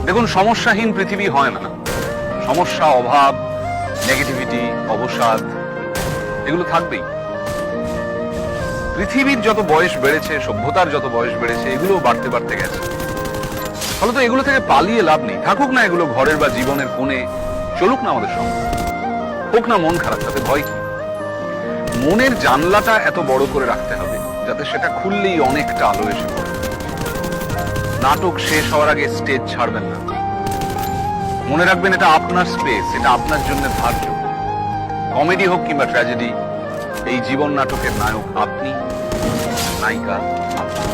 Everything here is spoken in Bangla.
দেখুন, সমস্যাহীন পৃথিবী হয় না। সমস্যা, অভাব, নেগেটিভিটি, অবসাদ এগুলো থাকবেই। পৃথিবীর যত বয়স বেড়েছে, সভ্যতার যত বয়স বেড়েছে, এগুলো বাড়তে বাড়তে গেছে। ফলত এগুলো থেকে পালিয়ে লাভ নেই। থাকুক না এগুলো ঘরের বা জীবনের কোণে, চলুক না আমাদের সঙ্গে। হোক না মন খারাপ, তাতে ভয় কি? মনের জানলাটা এত বড় করে রাখতে হবে যাতে সেটা খুললেই অনেকটা আলো এসে পড়ে। নাটক শেষ হওয়ার আগে স্টেজ ছাড়বেন না। মনে রাখবেন, এটা আপনার স্পেস, এটা আপনার জন্য ধার্য। কমেডি হোক কিংবা ট্র্যাজেডি, এই জীবন নাটকের নায়ক আপনি, নায়িকা আপনি।